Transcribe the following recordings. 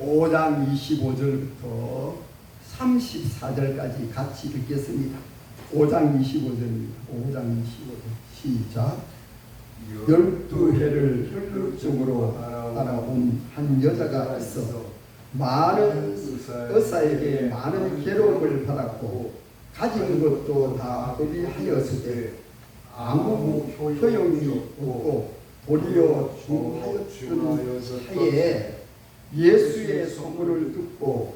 5장 25절부터 34절까지 같이 읽겠습니다. 5장 25절입니다. 5장 25절 시작. 12해를 혈루증으로 알아온 한 여자가 있어 많은 의사에게 많은 괴로움을 받았고 가진 것도 다 허비하였을 때 아무 효용이 없고 도리어 중하였던 하에 예수의 소문을 듣고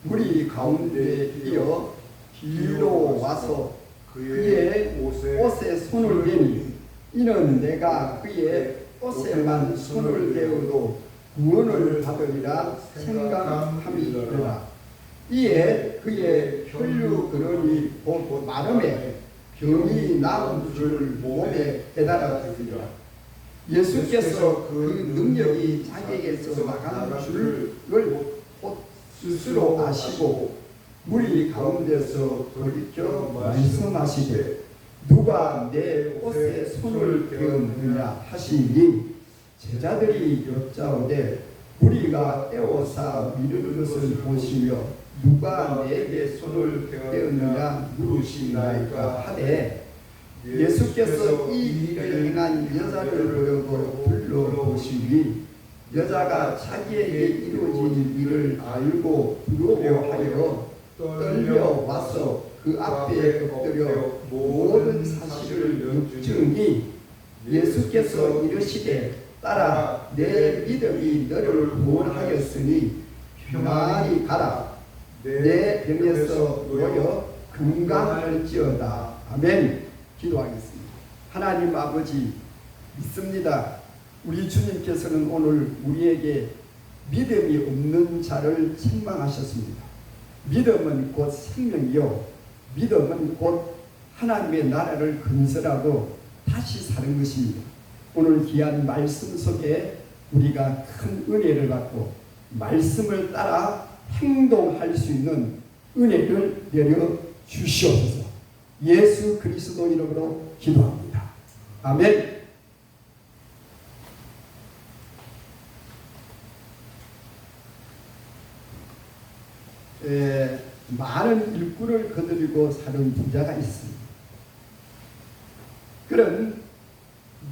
무리 가운데 이어 뒤로 와서 그의 옷에 손을 대니 이는 내가 그의 옷에만 손을 대어도 구원을 받으리라 생각함이니라. 이에 그의 혈류 근원이 곧 마름에 병이 나은 줄 몸에 깨달았으리라. 예수께서 그 능력이 자기에게서 나가는 줄을 곧 스스로 아시고 무리 가운데서 돌이켜 말씀하시되 누가 내 옷에 손을 대었느냐 하시니 제자들이 여짜오되 우리가 떼어사 미는 것을 보시며 누가 내게 손을 대었느냐 물으시나이까 하되 예수께서 이 일을 행한 여자를 보려고 불러보시니 여자가 자기에게 이루어진 일을 알고 부러워하여 떨려와서 그 앞에 엎드려 모든 사실을 역증이 예수께서 이르시되 따라 내 믿음이 너를 구원하였으니 평안히 가라. 내 병에서 놓여 건강할지어다. 아멘. 기도하겠습니다. 하나님 아버지 믿습니다. 우리 주님께서는 오늘 우리에게 믿음이 없는 자를 책망하셨습니다. 믿음은 곧 생명이요 믿음은 곧 하나님의 나라를 건설하고 다시 사는 것입니다. 오늘 귀한 말씀 속에 우리가 큰 은혜를 받고 말씀을 따라 행동할 수 있는 은혜를 내려 주시옵소서. 예수 그리스도 이름으로 기도합니다. 아멘. 많은 일꾼을 거느리고 사는 부자가 있습니다. 그런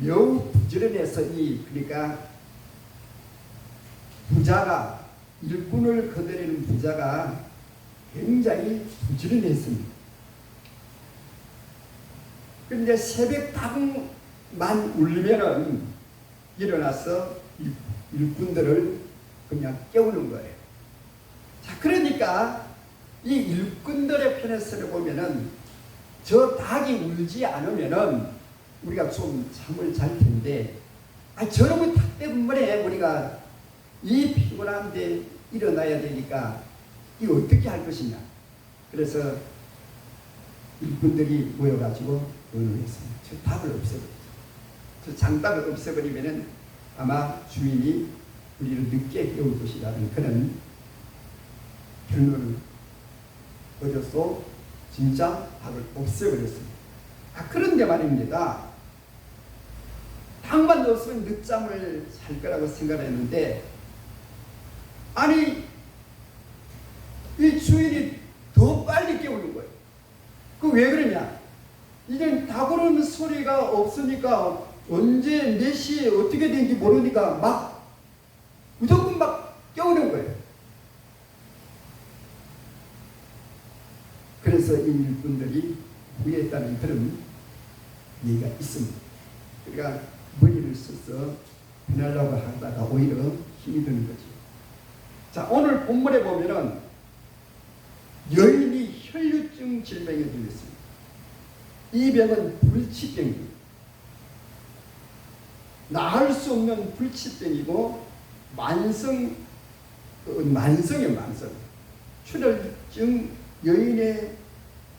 매우 부지런해서니 그러니까 부자가 일꾼을 거느리는 부자가 굉장히 부지런했습니다. 그런데 새벽 닭만 울리면은 일어나서 일꾼들을 그냥 깨우는 거예요. 자, 그러니까 이 일꾼들의 편에서 보면은 저 닭이 울지 않으면은 우리가 좀 잠을 잘 텐데, 저놈의 닭 때문에 우리가 이 피곤한데 일어나야 되니까 이거 어떻게 할 것이냐. 그래서 일꾼들이 모여가지고 의논했습니다. 저 닭을 없애버리자. 저 장닭을 없애버리면은 아마 주인이 우리를 늦게 깨울 것이라는 그런 결론을 얻어서 진짜 닭을 없애버렸습니다. 그런데 말입니다. 닭만 없으면 늦잠을 잘 거라고 생각했는데, 아니 이 주인이 더 빨리 깨우는 거예요. 그 왜 그러냐? 이제 닭 우는 소리가 없으니까 언제 몇 시에 어떻게 되는지 모르니까 막 무조건 막 깨우는 거예요. 그래서 이 일꾼들이 후회했다는 그런 얘기가 있습니다. 그러니까 머리를 써서 변하려고 하다가 오히려 힘이 드는 거죠. 자, 오늘 본문에 보면은 여인이 혈류증 질병에 걸렸습니다. 이 병은 불치병입니다. 나을 수 없는 불치병이고 만성의 만성. 출혈증, 여인의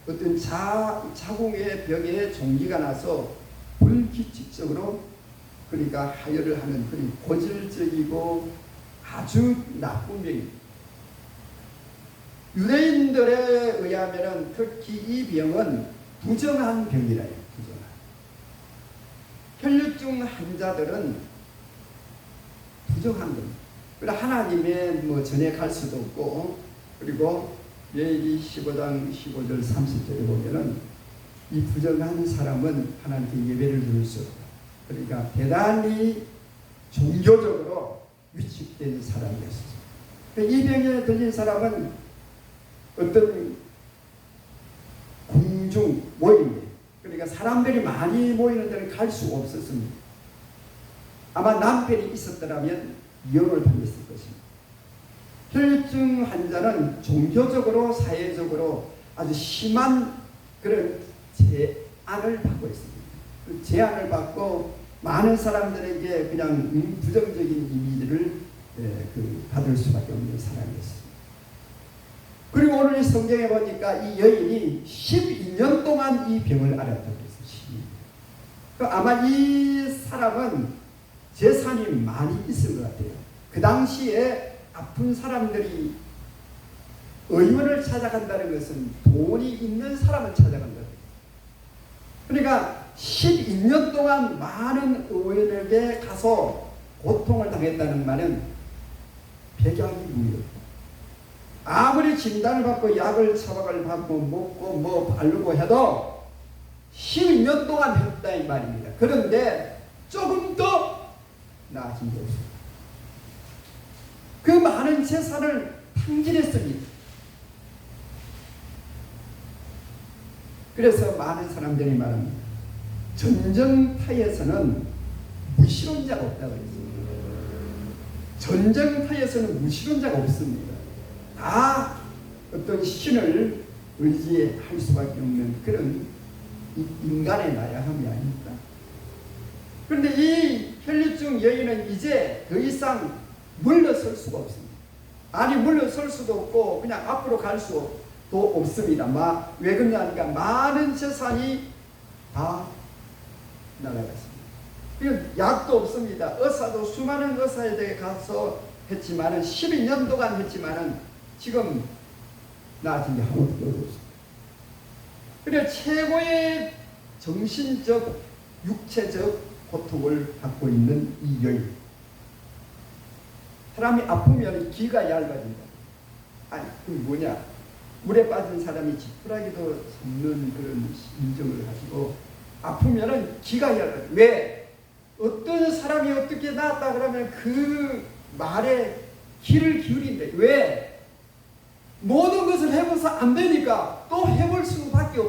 어떤 자궁의 벽에 종기가 나서 불규칙적으로 그러니까 하혈을 하는 그런 고질적이고 아주 나쁜 병입니다. 유대인들에 의하면 특히 이 병은 부정한 병이라 해요. 부정한. 혈류증 환자들은 부정한 겁니다. 그러나 하나님의 뭐 전에 갈 수도 없고, 그리고 레위기 15장 15절 30절에 보면은 이 부정한 사람은 하나님께 예배를 드릴 수 없다. 그러니까 대단히 종교적으로 위축된 사람이었어요. 이 병에 들린 사람은 어떤 공중 모임, 그러니까 사람들이 많이 모이는 데는 갈 수 없었습니다. 아마 남편이 있었더라면 위험을 당했을 것입니다. 혈증 환자는 종교적으로 사회적으로 아주 심한 그런 제한을 받고 있습니다. 그 제한을 받고 많은 사람들에게 그냥 부정적인 이미지를 받을 수밖에 없는 사람이었습니다. 그리고 오늘 이 성경에 보니까 이 여인이 12년 동안 이 병을 앓았다고 했어요. 아마 이 사람은 재산이 많이 있을 것 같아요. 그 당시에 아픈 사람들이 의원을 찾아간다는 것은 돈이 있는 사람을 찾아간다. 그러니까 12년 동안 많은 의원에게 가서 고통을 당했다는 말은 백약이 무효. 아무리 진단을 받고 약을 처방을 받고 먹고 뭐 바르고 해도 12년 동안 했다 이 말입니다. 그런데 조금 더 나아진 게 없습니다. 그 많은 재산을 탕진했습니다. 그래서 많은 사람들이 말합니다. 전쟁터에서는 무신론자가 없다고 했습니다. 전쟁터에서는 무신론자가 없습니다. 다 어떤 신을 의지할 수밖에 없는 그런 인간의 나약함이 아닙니까? 그런데 이 혈류증 여인은 이제 더 이상 물러설 수가 없습니다. 아니 물러설 수도 없고 그냥 앞으로 갈 수도 없습니다. 왜 그러냐니까 많은 재산이 다 날아갔습니다. 약도 없습니다. 의사도 수많은 의사에게 가서 했지만은 12년 동안 했지만은 지금 나아진 게 아무것도 없습니다. 그래 최고의 정신적, 육체적 고통을 받고 있는 이 여인. 사람이 아프면 기가 얇아진다. 아니, 그게 뭐냐? 물에 빠진 사람이 지푸라기도 섞는 그런 인정을 가지고 아프면은 기가 얇아져. 왜? 어떤 사람이 어떻게 나았다 그러면 그 말에 귀를 기울인대. 왜? 모든 것을 해봐서 안 되니까 또 해볼 수밖에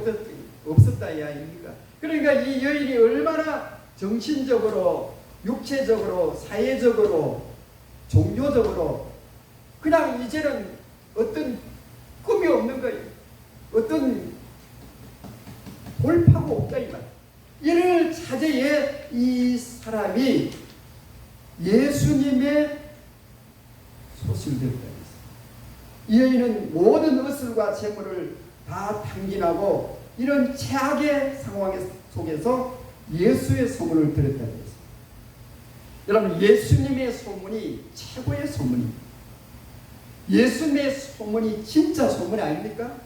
없었다 이 아닙니까? 그러니까 이 여인이 얼마나 정신적으로, 육체적으로, 사회적으로, 종교적으로 그냥 이제는 어떤 꿈이 없는 거예요. 어떤 돌파가 없다 이 말. 이를 차제에 이 사람이 예수님의 소식을 듣다. 이 여인은 모든 의술과 재물을 다 탕진하고 이런 최악의 상황 속에서 예수의 소문을 들었다고 했습니다. 여러분, 예수님의 소문이 최고의 소문입니다. 예수님의 소문이 진짜 소문이 아닙니까?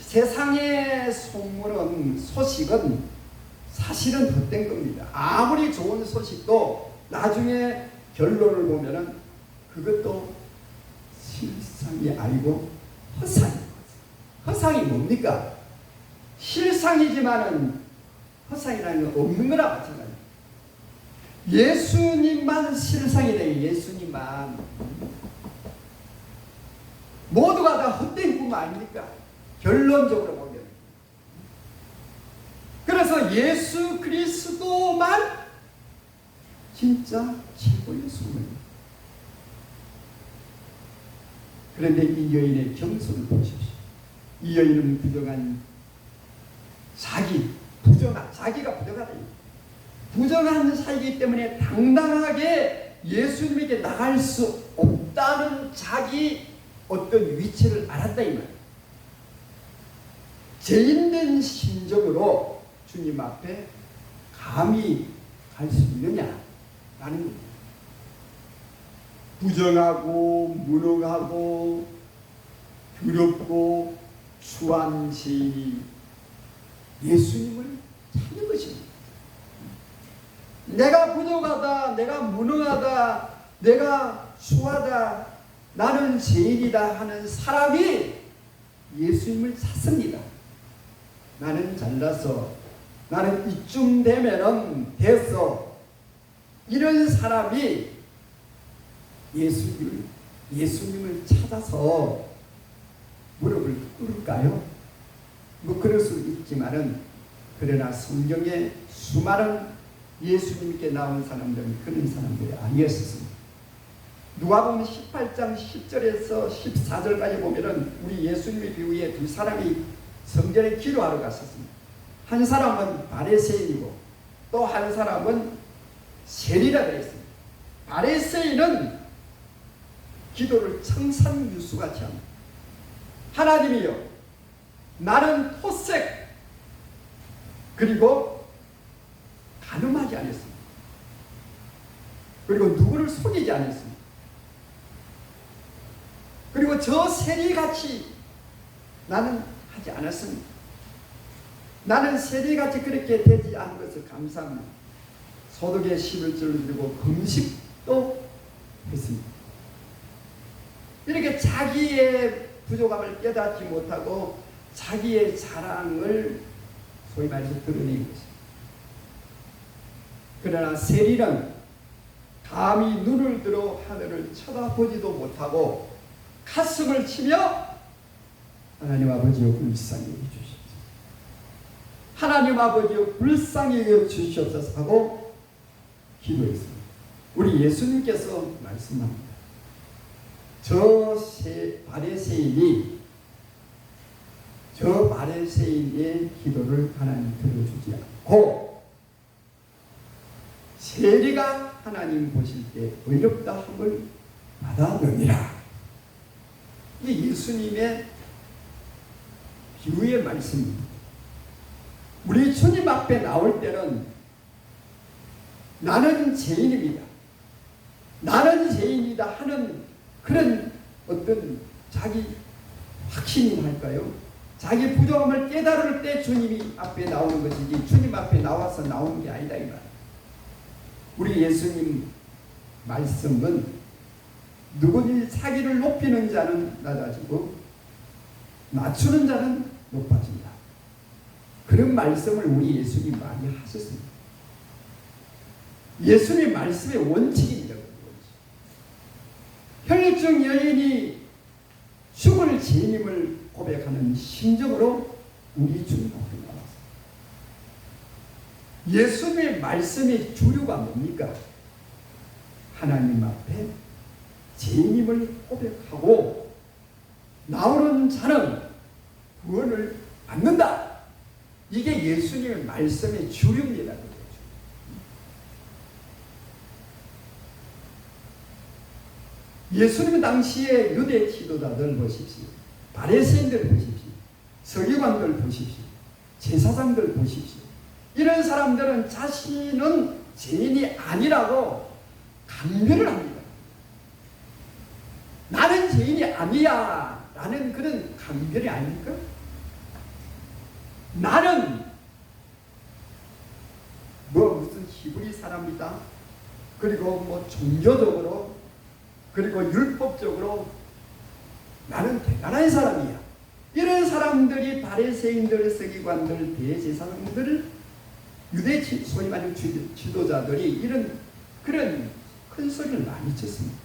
세상의 소식은 사실은 헛된 겁니다. 아무리 좋은 소식도 나중에 결론을 보면은 그것도 실상이 아니고 허상입니다. 허상이 뭡니까? 실상이지만은 허상이라는 건 없는 거나 마찬가지입니다. 예수님만 실상이래요. 예수님만. 모두가 다 헛된 꿈 아닙니까? 결론적으로 보면. 그래서 예수 그리스도만 진짜 최고의 소문입니다. 그런데 이 여인의 경솔을 보십시오. 이 여인은 부정한 자기가 부정하다. 부정한 자이기 때문에 당당하게 예수님에게 나갈 수 없다는 자기 어떤 위치를 알았다 이 말이에요. 죄인된 심정으로 주님 앞에 감히 갈 수 있느냐라는 겁니다. 부정하고 무능하고 두렵고 추한 죄인이 예수님을 찾는 것입니다. 내가 부족하다, 내가 무능하다, 내가 추하다, 나는 죄인이다 하는 사람이 예수님을 찾습니다. 나는 잘났어, 나는 이쯤 되면은 됐어, 이런 사람이 예수님을 찾아서 무릎을 꿇을까요? 뭐 그럴 수 있지만은, 그러나 성경에 수많은 예수님께 나온 사람들은 그런 사람들이 아니었습니다. 누가복음 18장 10절에서 14절까지 보면은 우리 예수님의 비유에 두 사람이 성전에 기도하러 갔었습니다. 한 사람은 바리새인이고 또 한 사람은 세리라 그랬습니다. 바리새인은 기도를 청산유수같이 합니다. 하나님이여, 나는 토색 그리고 간음하지 않았습니다. 그리고 누구를 속이지 않았습니다. 그리고 저 세리같이 나는 하지 않았습니다. 나는 세리같이 그렇게 되지 않은 것을 감사합니다. 소득의 11조를 드리고 금식도 했습니다. 이렇게 자기의 부족함을 깨닫지 못하고 자기의 자랑을 소위 말해서 드러낸 것입니다. 그러나 세리는 감히 눈을 들어 하늘을 쳐다보지도 못하고 가슴을 치며 하나님 아버지여 불쌍히 여겨주시옵소서, 하나님 아버지여 불쌍히 여겨주시옵소서 하고 기도했습니다. 우리 예수님께서 말씀합니다. 저 바리새인의 기도를 하나님 들어주지 않고 세리가 하나님 보실 때 의롭다 함을 받아느니라. 이 예수님의 비유의 말씀입니다. 우리 주님 앞에 나올 때는 나는 죄인입니다, 나는 죄인이다 하는 그런 어떤 자기 확신이 할까요? 자기 부족함을 깨달을 때 주님이 앞에 나오는 것이지 주님 앞에 나와서 나오는 게 아니다 이 말. 우리 예수님 말씀은 누구든지 자기를 높이는 자는 낮아지고 낮추는 자는 높아진다. 그런 말씀을 우리 예수님 많이 하셨습니다. 예수님 말씀의 원칙입니다. 혈증 여인이 죽을 죄인임을 고백하는 심정으로 우리 주님 앞에 나왔습니다. 예수님의 말씀의 주류가 뭡니까? 하나님 앞에 죄인임을 고백하고 나오는 자는 구원을 받는다. 이게 예수님의 말씀의 주류입니다. 예수님 당시에 유대 지도자들 보십시오. 바리새인들 보십시오. 서기관들 보십시오. 제사장들 보십시오. 이런 사람들은 자신은 죄인이 아니라고 강변을 합니다. 나는 죄인이 아니야 라는 그런 강변이 아닙니까? 나는 무슨 히브리 사람이다, 그리고 종교적으로, 그리고 율법적으로 나는 대단한 사람이야. 이런 사람들이 바리새인들, 서기관들, 대제사장들, 유대 소위 말하는 지도자들이 이런 그런 큰 소리를 많이 쳤습니다.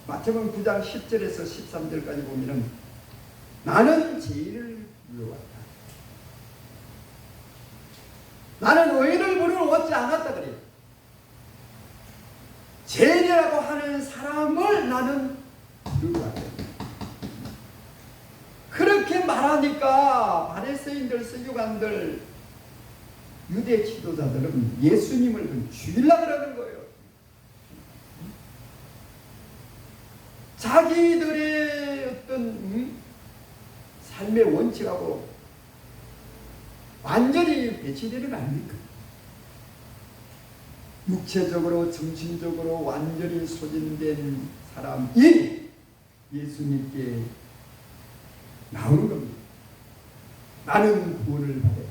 마태복음 9장 10절에서 13절까지 보면은 나는 죄인을 물러왔다, 나는 의인을 부르러 않았다 그래요. 죄인이라고 하는 사람을 나는 부르러. 그렇게 말하니까 바리새인들, 서기관들, 유대 지도자들은 예수님을 죽이려고 그러는 거예요. 자기들의 어떤 삶의 원칙하고 완전히 배치되는 거 아닙니까? 육체적으로 정신적으로 완전히 소진된 사람이 예수님께 나오는 겁니다. 나는 구원을 받아야,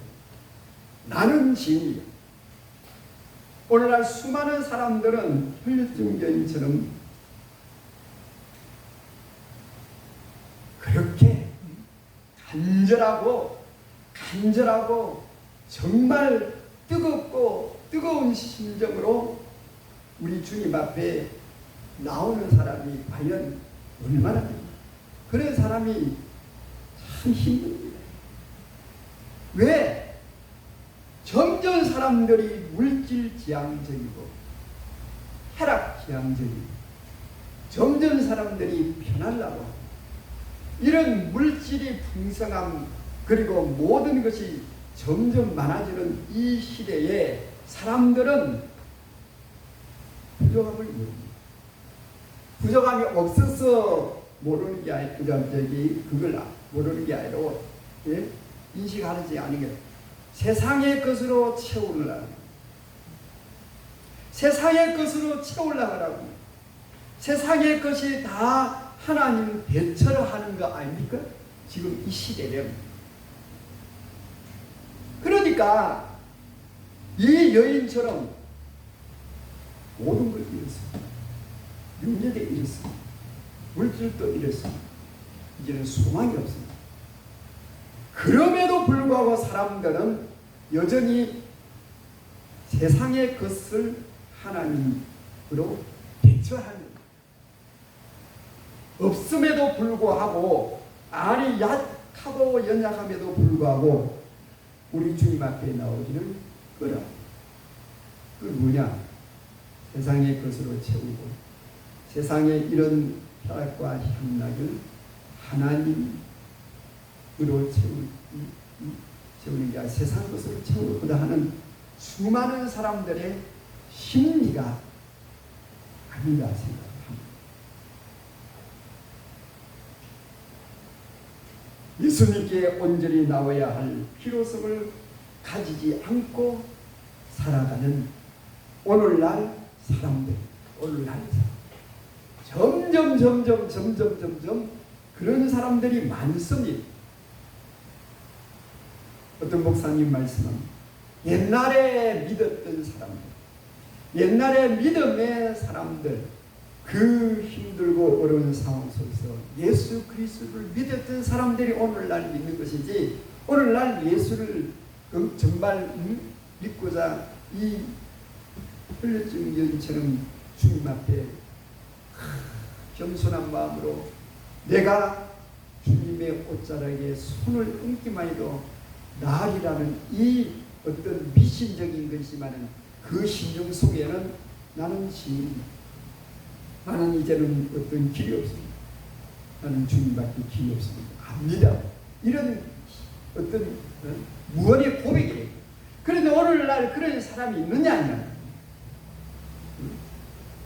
나는 죄인이다. 오늘날 수많은 사람들은 혈증 여인처럼 간절하고 정말 뜨거운 심정으로 우리 주님 앞에 나오는 사람이 과연 얼마나 됩니까? 그런 사람이 참 힘듭니다. 왜? 점점 사람들이 물질지향적이고 쾌락지향적이고 점점 사람들이 편하려고 이런 물질이 풍성함 그리고 모든 것이 점점 많아지는 이 시대에 사람들은 부족함을 모릅니다. 부족함이 없어서 모르는 게 아니라 그걸 모르는 게 아니라 인식하지 않은 게 세상의 것으로 채우려고 세상의 것으로 채우려고 세상의 것이 다 하나님 대처로 하는 거 아닙니까? 지금 이 시대는. 그러니까 이 여인처럼 모든 걸 잃었습니다. 육력에 잃었습니다. 물질도 잃었습니다. 이제는 소망이 없습니다. 그럼에도 불구하고 사람들은 여전히 세상의 것을 하나님으로 대처하는 없음에도 불구하고 아니 약하고 연약함에도 불구하고 우리 주님 앞에 나오기는 끌어. 그 뭐냐? 세상의 것으로 채우고 세상의 이런 쾌락과 향락을 하나님으로 채우는 게 아니라 세상 것으로 채우고자 하는 수많은 사람들의 심리가 아닌가 생각합니다. 예수님께 온전히 나와야 할 필요성을 가지지 않고 살아가는 오늘날 사람들, 점점 그런 사람들이 많습니다. 어떤 목사님 말씀은 옛날에 믿었던 사람들, 옛날에 믿음의 사람들, 그 힘들고 어려운 상황 속에서 예수 그리스도를 믿었던 사람들이 오늘날 믿는 것이지, 오늘날 예수를 정말 믿고자 이 흘려진 여인처럼 주님 앞에 겸손한 마음으로 내가 주님의 옷자락에 손을 얹기만 해도 나으리라는 이 어떤 미신적인 것이지만 그 심령 속에는 나는 지금 나는 이제는 어떤 길이 없습니다. 나는 주님밖에 길이 없습니다. 압니다. 이런 어떤 무언의 고백이에요. 그런데 오늘날 그런 사람이 있느냐 아니냐.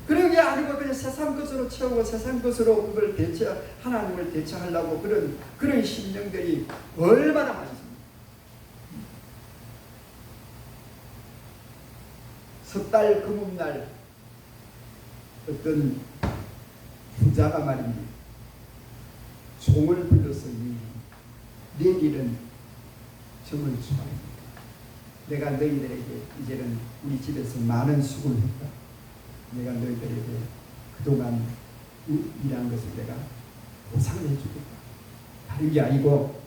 그런 게 아니고 그냥 세상 것으로 채우고 세상 것으로 그걸 하나님을 대처하려고 그런 심령들이 얼마나 많습니다. 섣달 금음날 어떤 부자가 말입니다. 종을 불러서 내 길은 정을 주말입니다. 내가 너희들에게 이제는 우리 집에서 많은 수고를 했다. 내가 너희들에게 그동안 일한 것을 내가 보상을 해주겠다. 다른 게 아니고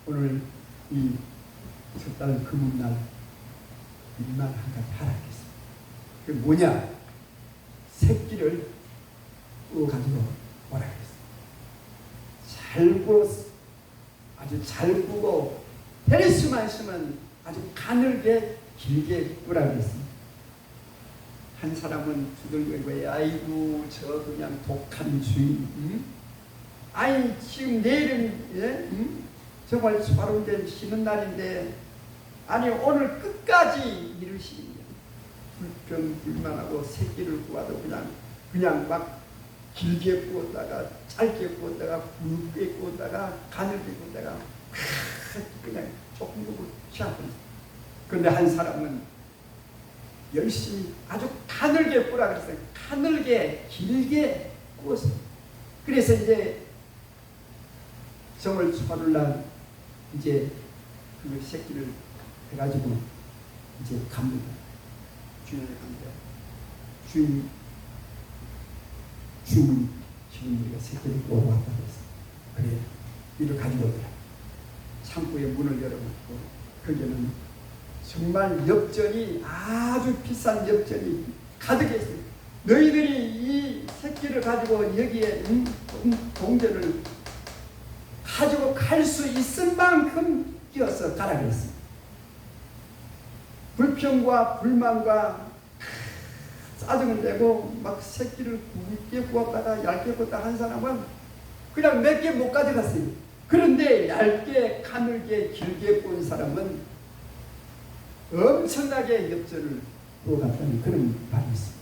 오늘 이 섣달 금음날 일만 한 가지 하라겠어. 그 뭐냐? 새끼를 가지고 오라 그랬어. 잘 구웠어. 아주 잘 구고 때릴 수만 있으면 아주 가늘게 길게 구라 그랬습니다. 한 사람은 두들거리고 아이고 저 그냥 독한 주인, 아이 지금 내일은 정말 수고로운 쉬는 날인데 아니 오늘 끝까지 이르시니 불평불만하고 새끼를 구워도 그냥 막 길게 구웠다가 짧게 구웠다가 굵게 구웠다가 가늘게 구웠다가 그냥 조금 구고 취하고 있어요. 그런데 한 사람은 열심히 아주 가늘게 구라 그랬어요. 가늘게 길게 구웠어요. 그래서 이제 정월 초하루날 이제 그 새끼를 해가지고 이제 갑니다. 주인을 갑니다. 주인 지금 우리가 새끼를 구워 왔다고 했어. 그래 이를 가지고 오더라. 창고에 문을 열어놓고 거기는 정말 엽전이 아주 비싼 엽전이 가득했어요. 너희들이 이 새끼를 가지고 여기에 동전을 가지고 갈 수 있을 만큼 끼어서 가라 그랬습니다. 불평과 불만과 짜증을 내고 막 새끼를 굵게 구웠다가 얇게 구웠다 한 사람은 그냥 몇 개 못 가져갔어요. 그런데 얇게 가늘게 길게 구운 사람은 엄청나게 엽전을 구워갔다는 그런 말이 있습니다.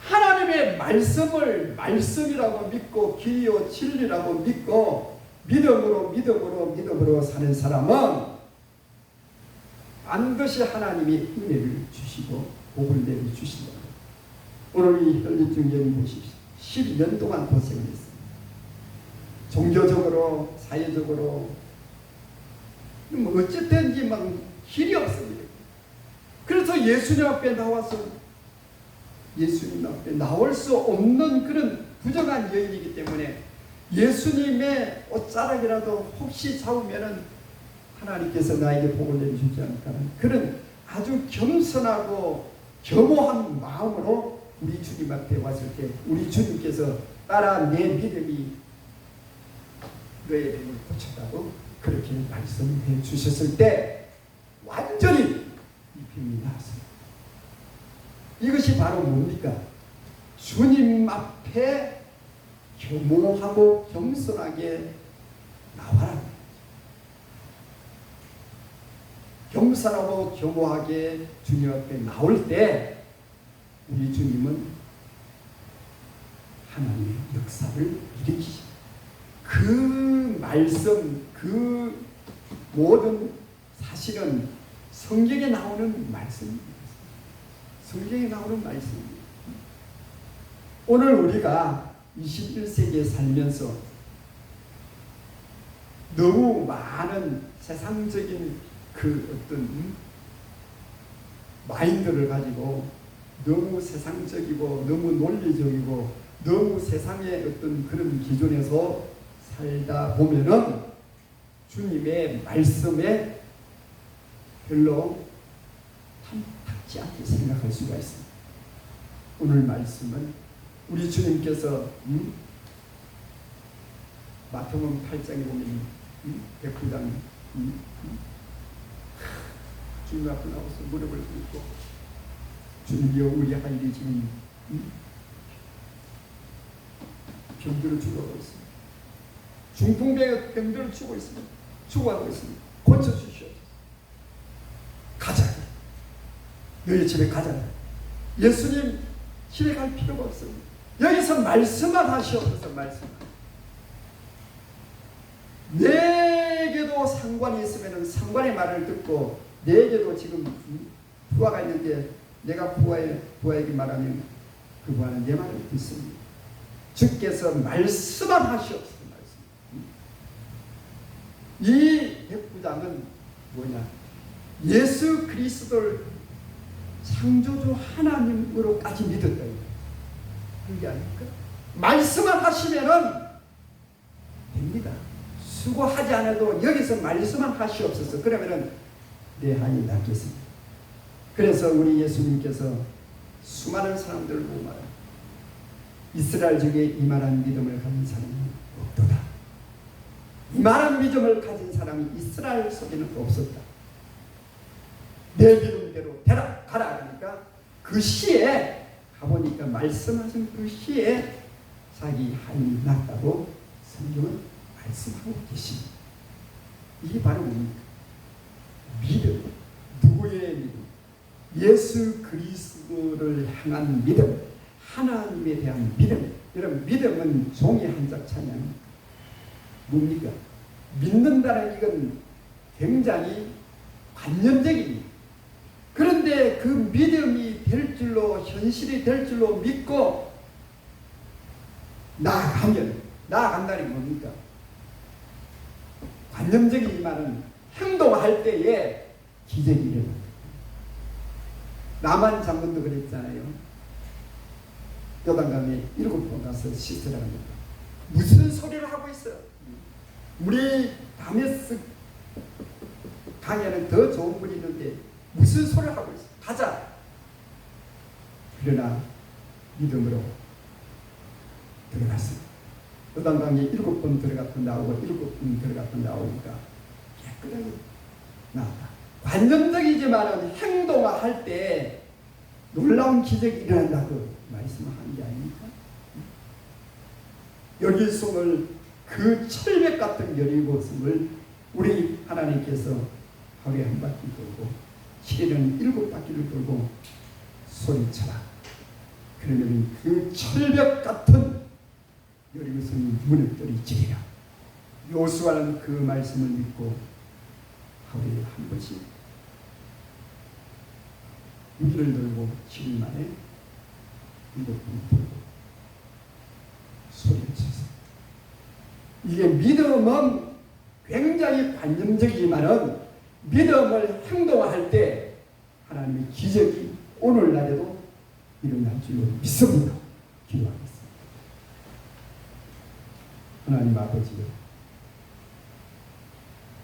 하나님의 말씀을 말씀이라고 믿고 기요 진리라고 믿고 믿음으로 사는 사람은 반드시 하나님이 은혜를 주시고 복을 내려주신다. 오늘 이 혈립증여인 보십시오. 12년 동안 고생을 했습니다. 종교적으로 사회적으로 뭐 어쨌든지 막 길이 없습니다. 그래서 예수님 앞에 나와서 예수님 앞에 나올 수 없는 그런 부정한 여인이기 때문에 예수님의 옷자락이라도 혹시 잡으면은 하나님께서 나에게 복을 내주지 않을까 하는 그런 아주 겸손하고 겸허한 마음으로 우리 주님 앞에 왔을 때 우리 주님께서 따라 내 믿음이 너의 병을 고쳤다고 그렇게 말씀해 주셨을 때 완전히 이 병이 나았습니다. 이것이 바로 뭡니까? 주님 앞에 겸허하고 겸손하게 나와라. 겸손하고 겸허하게 주님 앞에 나올 때 우리 주님은 하나님의 역사를 일으키십니다. 그 말씀, 그 모든 사실은 성경에 나오는 말씀입니다. 성경에 나오는 말씀입니다. 오늘 우리가 21세기에 살면서 너무 많은 세상적인 그 어떤 마인드를 가지고 너무 세상적이고 너무 논리적이고 너무 세상의 어떤 그런 기준에서 살다 보면은 주님의 말씀에 별로 탐탁지 않게 생각할 수가 있습니다. 오늘 말씀은 우리 주님께서 마태복음 8장에 보면 백부장 주님 앞에 나와서 무릎을 꿇고 주님이여 우리 할 일이 지금 병들어 죽어가고 있습니다. 중풍병의 병들어 죽고 있습니다. 죽어가고 있습니다. 고쳐주시옵소서. 가자. 너희 집에 가자. 예수님 집에 갈 필요가 없습니다. 여기서 말씀만 하시옵소서. 말씀만. 내게도 상관이 있으면 상관의 말을 듣고 내게도 지금 부하가 있는데 내가 부하에게 말하면 그 부하는 내 말을 듣습니다. 주께서 말씀만 하시옵소서. 이 백부장은 뭐냐? 예수 그리스도를 창조주 하나님으로까지 믿었다. 그게 아닙니까? 말씀만 하시면은 됩니다. 수고하지 않아도 여기서 말씀만 하시옵소서. 그러면은 내 한이 낫겠습니다. 그래서 우리 예수님께서 수많은 사람들을 보고 말합니다. 이스라엘 중에 이만한 믿음을 가진 사람은 없도다. 이만한 믿음을 가진 사람이 이스라엘 속에는 없었다. 내 믿음대로 되라 가라 하니까 그 시에 가보니까 말씀하신 그 시에 자기 한이 낫다고 성경은 말씀하고 계십니다. 이게 바로 뭡니까? 믿음. 누구의 믿음? 예수 그리스도를 향한 믿음, 하나님에 대한 믿음. 여러분, 믿음은 종이 한 짝 차이 아닙니까? 뭡니까? 믿는다는 이건 굉장히 관념적입니다. 그런데 그 믿음이 될 줄로, 현실이 될 줄로 믿고 나아간다는 뭡니까? 관념적인 말은 행동할 때에 기적이 일어납니다. 나만 장군도 그랬잖아요. 요단강에 7번 가서 씻으라는 겁니다. 무슨 소리를 하고 있어요? 우리 다메섹 강에는 더 좋은 물이 있는데 무슨 소리를 하고 있어? 가자. 그러나 믿음으로 들어갔습니다. 요단강에 7번 들어갔다 나오고 7번 들어갔다 나오니까 깨끗하게 나왔다. 관념적이지만 행동할 때 놀라운 기적이 일어난다고 말씀한 게 아닙니까? 여기서 오늘 그 철벽 같은 여리고성을 우리 하나님께서 하루에 한 바퀴 돌고 시계는 7바퀴를 돌고 소리쳐라. 그러면 그 철벽 같은 여리고성이 무너뜨리지리라. 요수아는 그 말씀을 믿고 하루에 한 번씩 6일을 돌고 7일 만에 7번 돌고 소리를 쳤습니다. 이게 믿음은 굉장히 관념적이지만은 믿음을 행동할 때 하나님의 기적이 오늘날에도 일어날 줄로 믿습니다. 기도하겠습니다. 하나님 아버지요,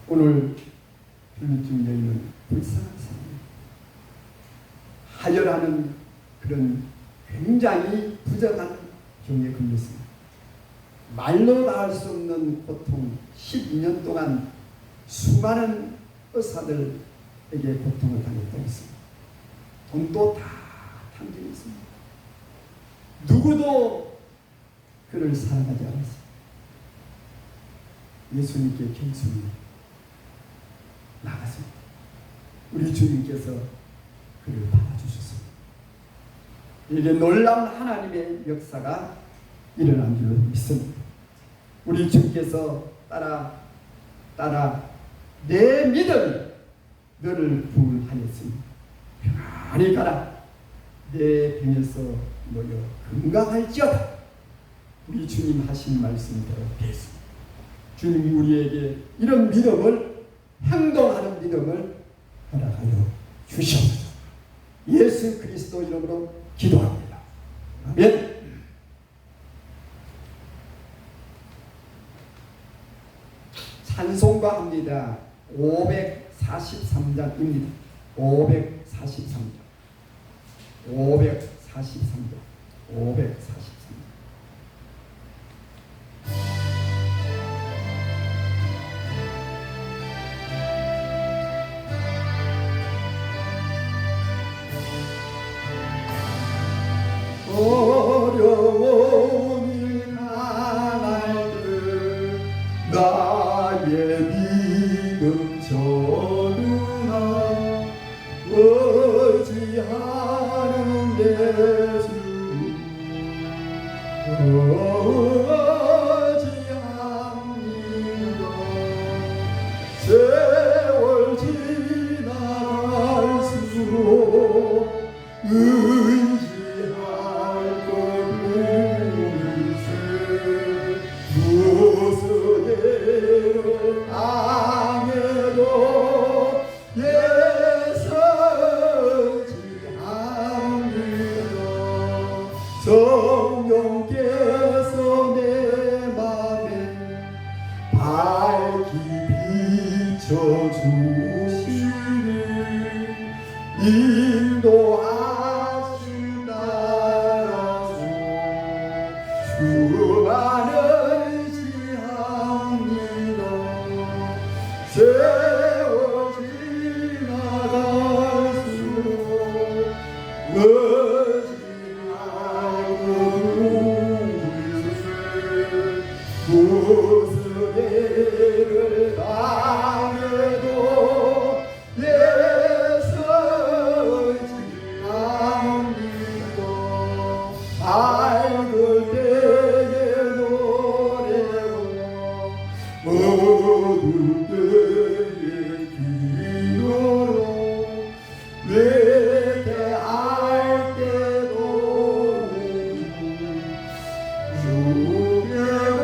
오늘 필리핀 여인은 불쌍한 사람입니다. 하혈하는 그런 굉장히 부정한 병에 걸렸습니다. 말로 다 할 수 없는 고통, 12년 동안 수많은 의사들에게 고통을 당했다고 했습니다. 돈도 다 탕진했습니다. 누구도 그를 사랑하지 않았습니다. 예수님께 겸손히 나갔습니다. 우리 주님께서 그를 받아주셨습니다. 이게 놀라운 하나님의 역사가 일어난 줄로 믿습니다. 우리 주께서 따라 내 믿음이 너를 구원하였으니 평안히 가라. 내 병에서 너여 건강할지어다. 우리 주님 하신 말씀대로 되었습니다. 주님이 우리에게 이런 믿음을, 행동하는 믿음을 허락하여 주시옵소서. 예수 그리스도 이름으로 기도합니다. 아멘. 찬송가 합니다. 543장입니다. 543장. 543장. 어려운 일 당할 때 나의 믿음 전우나 의지하는 예수 의지합니다. 세월 지나갈수록 성령께서 내 맘에 밝히 비춰주시니 인도하시나라서 수많은 시합니다. 세월 지나갈수록 구세를 당해도 예서지 않습니다. 밝을 때에 노래고 어두울 때에 기도로 외대할 때도 주의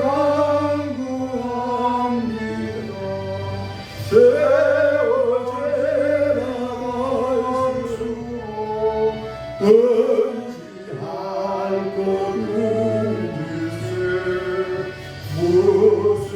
간구합니다. 세월 지나갈수록 의지할 것을 주세 무엇을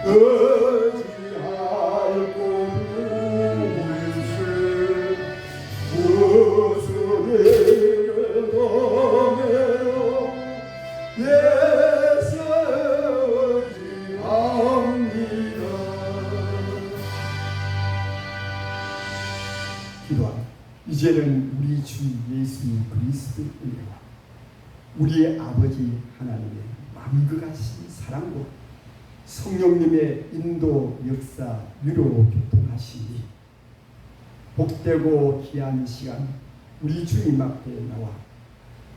어찌할 곳을 무슨 일을 범해요 예서지 합니다. 기도합니다. 이제는 우리 주 예수 그리스도의 은혜와 우리의 아버지 하나님의 마음과 같은 사랑과 성령님의 인도 역사 위로 교통하시니 복되고 귀한 시간 우리 주님 앞에 나와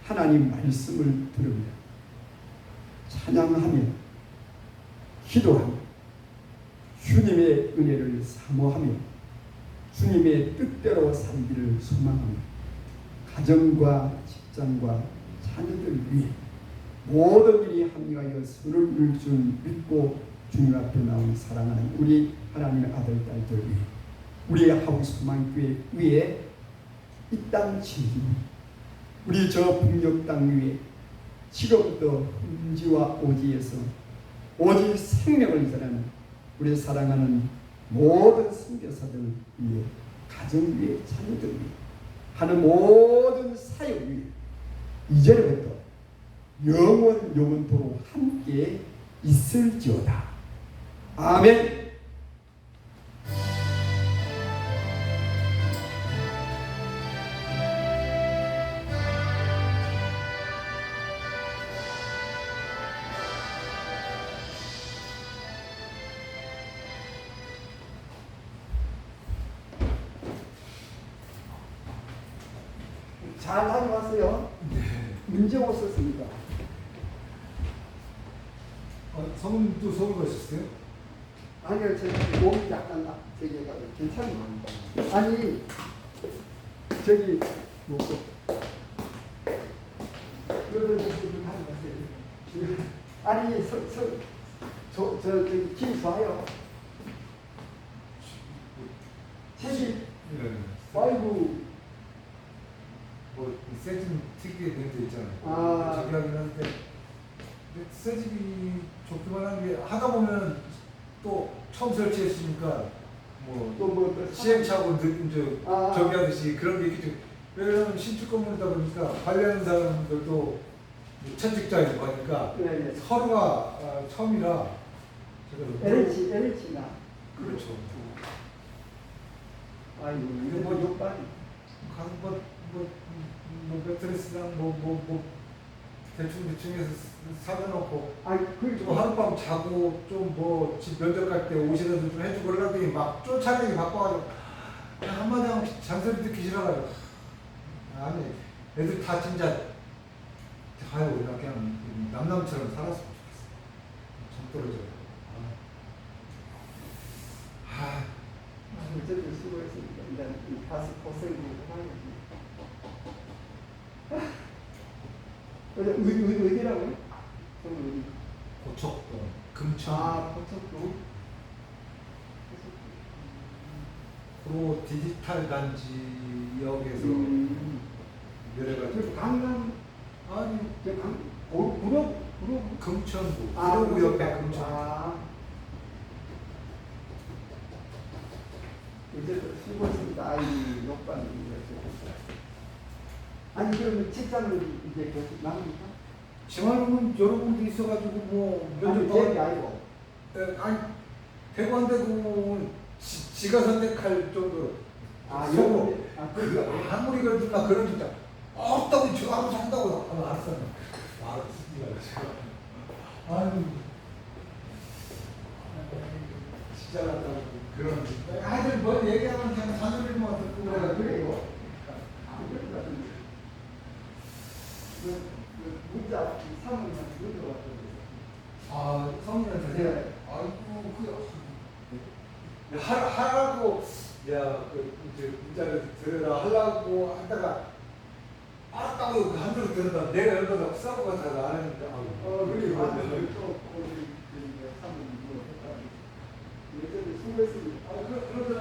하나님 말씀을 들으며 찬양하며 기도하며 주님의 은혜를 사모하며 주님의 뜻대로 살기를 소망하며 가정과 직장과 자녀들 위해 모든 일이 합리하여 선을 이룰 줄 믿고 주님 앞에 나온 사랑하는 우리 하나님의 아들 딸들 위해 우리의 하우스만교회 위에 이 땅 진리 우리 저 북녘 땅 위에 지금부터 흠지와 오지에서 오직 생명을 전하는 우리 사랑하는 모든 선교사들 위해 가정 위에 자녀들 위해 하는 모든 사역 위에 이제부터 영원토록 함께 있을지어다. 아멘. 잘 다녀왔어요. 네. 문제 없었습니다. 성은도 서울 가셨어요? 아니요, 제 몸이 약간 저기가 괜찮은 겁니다. 아니, 저기 뭐 아니, 저기 길 좋아요. 책이 아이고. 뭐 새집 특유의 냄새 있잖아요. 아. 저기 하긴 하는데 근데 새집이 좋기만 한 게 하다 보면 또 처음 설치했으니까 뭐 시행착오 이제 저기 하듯이 그런 게 있겠죠. 왜냐면 신축 건물이다 보니까 관리하는 사람들도 첫 직장이고 하니까 네. 서로가 처음이라 제가 LH가 그렇죠. 아이고 이거 뭐 욕반 뭐 매트리스랑 대충 해서 사다놓고 좀 하룻밤 자고 좀 뭐 집 면접 갈 때 옷이라도 좀 해주고 그러더니 막 쫓아내기 바빠가지고 한마디 하면 잔소리 듣기 싫어가지고 아니 애들 다 진짜 아유 우리가 그냥 남남처럼 살았으면 좋겠어. 정 떨어져요. 어쨌든 수고했습니다. 일단 가서 고생을 하야지. 어디라고요? 어디? 고척동, 금천. 고척동. 프로 디지털 단지역에서 내려가지고 강남 아니 구로 금천구 구로구 옆에 금천. 이제 수고했습니다. 아이 욕반 아니 그러면 직장을 이제 계속 나옵니까? 지만은 여러분도 있어가지고 뭐 면접 계획이 아니고. 아니 되고 안 되고 지가 선택할 정도로. 그 아무리 그러니까 그런 진짜 없다고 저 알아서 한다고 하면 알았어. 알았어. 아유 진짜 같다고 그런. 하여튼 뭐 얘기하면 그냥 잔소리만 듣고 그래요. 문자 사문만 문자 왔던데. 성인한테. 네. 아이고 하라고 이제 문자를 들으라 하려고 하다가 알았다고 그 한대로 들었다 내가 여기다 싸고 가다가 안 했는데 그리고 또 사문 뭐 했다. 수고했습니다. 그러더니